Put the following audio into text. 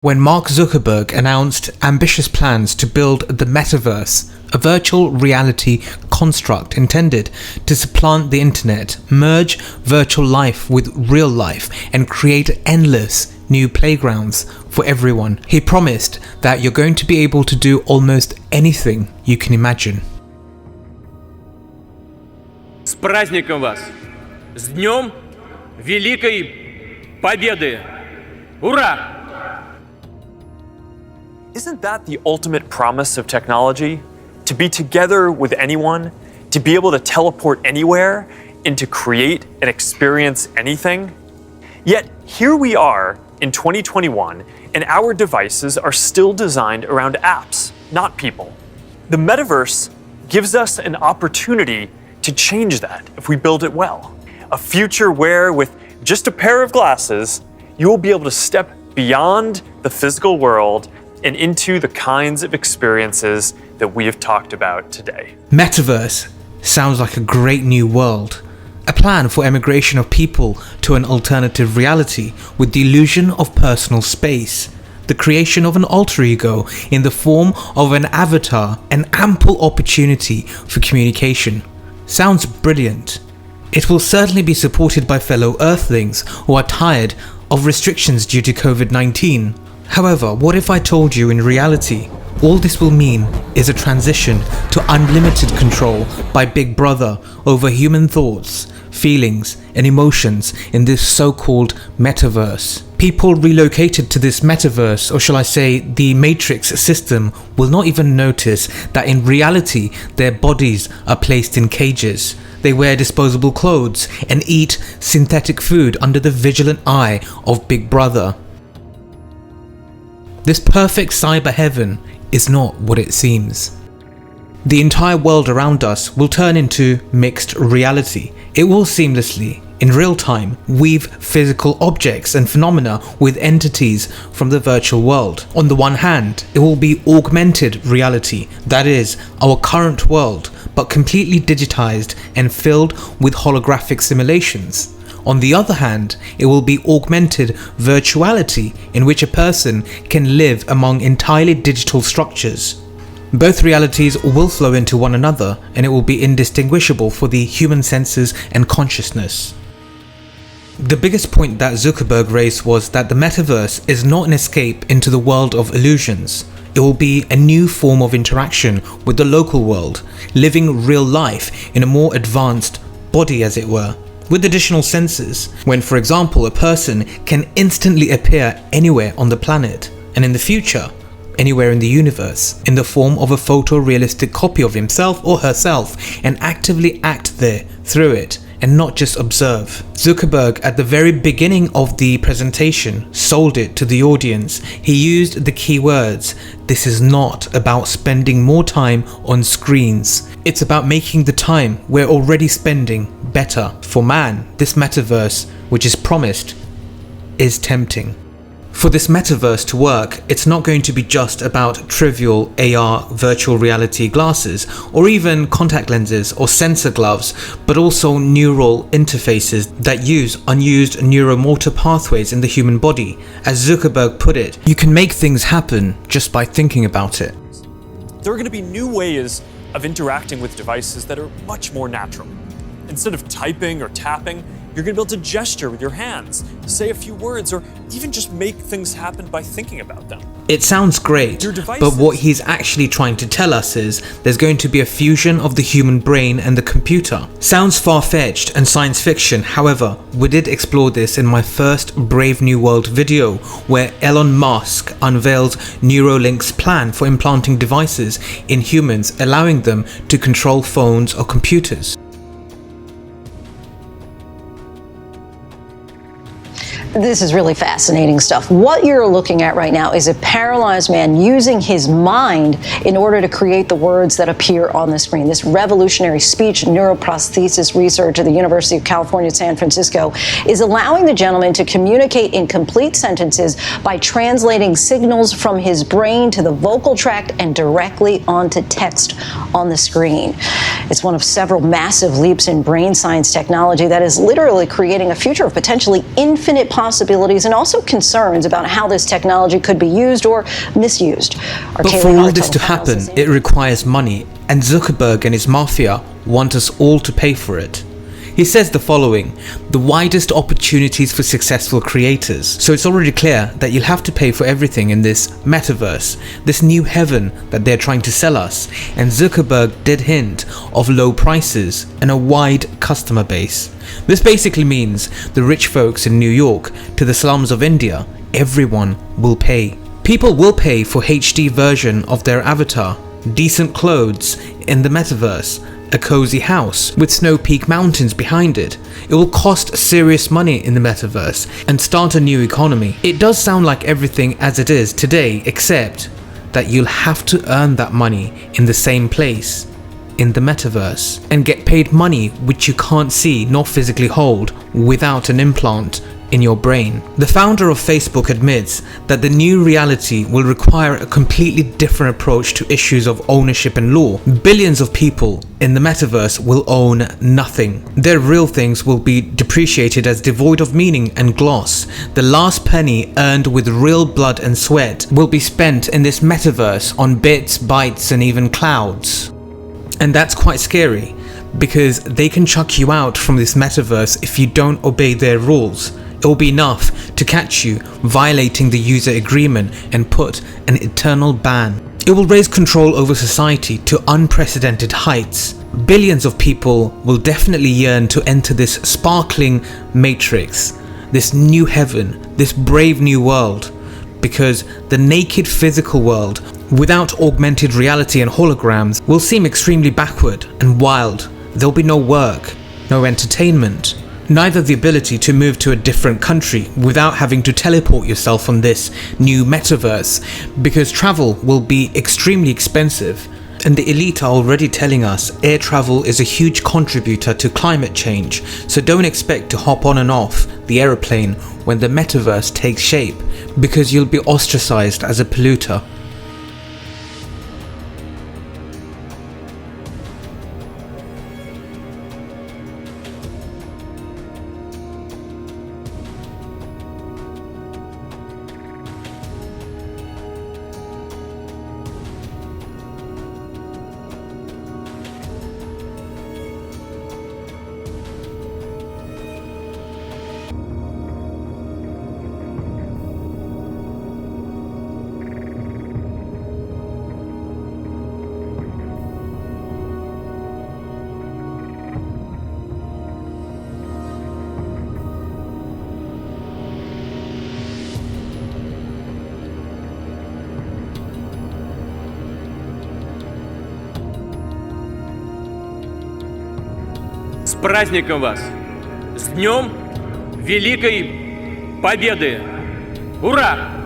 When Mark Zuckerberg announced ambitious plans to build the Metaverse, a virtual reality construct intended to supplant the internet, merge virtual life with real life, and create endless new playgrounds for everyone, he promised that you're going to be able to do almost anything you can imagine. С праздником вас! С Днем Великой Победы! Ура! Isn't that the ultimate promise of technology? To be together with anyone, to be able to teleport anywhere, and to create and experience anything? Yet here we are in 2021, and our devices are still designed around apps, not people. The Metaverse gives us an opportunity to change that if we build it well. A future where, with just a pair of glasses, you will be able to step beyond the physical world and into the kinds of experiences that we have talked about today. Metaverse sounds like a great new world. A plan for emigration of people to an alternative reality with the illusion of personal space. The creation of an alter ego in the form of an avatar, an ample opportunity for communication. Sounds brilliant. It will certainly be supported by fellow Earthlings who are tired of restrictions due to COVID-19. However, what if I told you in reality, all this will mean is a transition to unlimited control by Big Brother over human thoughts, feelings, and emotions in this so-called Metaverse. People relocated to this Metaverse, or shall I say the Matrix system, will not even notice that in reality their bodies are placed in cages. They wear disposable clothes and eat synthetic food under the vigilant eye of Big Brother. This perfect cyber heaven is not what it seems. The entire world around us will turn into mixed reality. It will seamlessly, in real time, weave physical objects and phenomena with entities from the virtual world. On the one hand, it will be augmented reality, that is, our current world, but completely digitized and filled with holographic simulations. On the other hand, it will be augmented virtuality in which a person can live among entirely digital structures. Both realities will flow into one another, and it will be indistinguishable for the human senses and consciousness. The biggest point that Zuckerberg raised was that the Metaverse is not an escape into the world of illusions. It will be a new form of interaction with the local world, living real life in a more advanced body, as it were, with additional senses, when for example a person can instantly appear anywhere on the planet, and in the future, anywhere in the universe, in the form of a photorealistic copy of himself or herself, and actively act there through it, and not just observe. Zuckerberg, at the very beginning of the presentation, sold it to the audience. He used the key words, "This is not about spending more time on screens. It's about making the time we're already spending better for man." This Metaverse, which is promised, is tempting. For this Metaverse to work, it's not going to be just about trivial AR virtual reality glasses, or even contact lenses or sensor gloves, but also neural interfaces that use unused neuromotor pathways in the human body. As Zuckerberg put it, you can make things happen just by thinking about it. There are going to be new ways of interacting with devices that are much more natural. Instead of typing or tapping, you're going to be able to gesture with your hands, say a few words, or even just make things happen by thinking about them. It sounds great, but what he's actually trying to tell us is there's going to be a fusion of the human brain and the computer. Sounds far-fetched and science fiction, however, we did explore this in my first Brave New World video, where Elon Musk unveils Neuralink's plan for implanting devices in humans, allowing them to control phones or computers. This is really fascinating stuff. What you're looking at right now is a paralyzed man using his mind in order to create the words that appear on the screen. This revolutionary speech neuroprosthesis research at the University of California, San Francisco is allowing the gentleman to communicate in complete sentences by translating signals from his brain to the vocal tract and directly onto text on the screen. It's one of several massive leaps in brain science technology that is literally creating a future of potentially infinite possibilities possibilities and also concerns about how this technology could be used or misused. Our But for all this to happen, it requires money, and Zuckerberg and his mafia want us all to pay for it. He says the following: the widest opportunities for successful creators. So it's already clear that you'll have to pay for everything in this metaverse, this new heaven that they're trying to sell us. And Zuckerberg did hint of low prices and a wide customer base. This basically means the rich folks in New York to the slums of India, everyone will pay. People will pay for HD version of their avatar, decent clothes in the metaverse, a cozy house with snow peak mountains behind it. It will cost serious money in the metaverse and start a new economy. It does sound like everything as it is today, except that you'll have to earn that money in the same place, in the metaverse, and get paid money which you can't see nor physically hold without an implant in your brain. The founder of Facebook admits that the new reality will require a completely different approach to issues of ownership and law. Billions of people in the metaverse will own nothing. Their real things will be depreciated as devoid of meaning and gloss. The last penny earned with real blood and sweat will be spent in this metaverse on bits, bytes, and even clouds. And that's quite scary, because they can chuck you out from this metaverse if you don't obey their rules. It will be enough to catch you violating the user agreement and put an eternal ban. It will raise control over society to unprecedented heights. Billions of people will definitely yearn to enter this sparkling matrix, this new heaven, this brave new world, because the naked physical world without augmented reality and holograms will seem extremely backward and wild. There'll be no work, no entertainment, neither the ability to move to a different country without having to teleport yourself on this new metaverse, because travel will be extremely expensive. And the elite are already telling us air travel is a huge contributor to climate change, so don't expect to hop on and off the aeroplane when the metaverse takes shape, because you'll be ostracized as a polluter. С праздником вас! С Днем Великой Победы! Ура!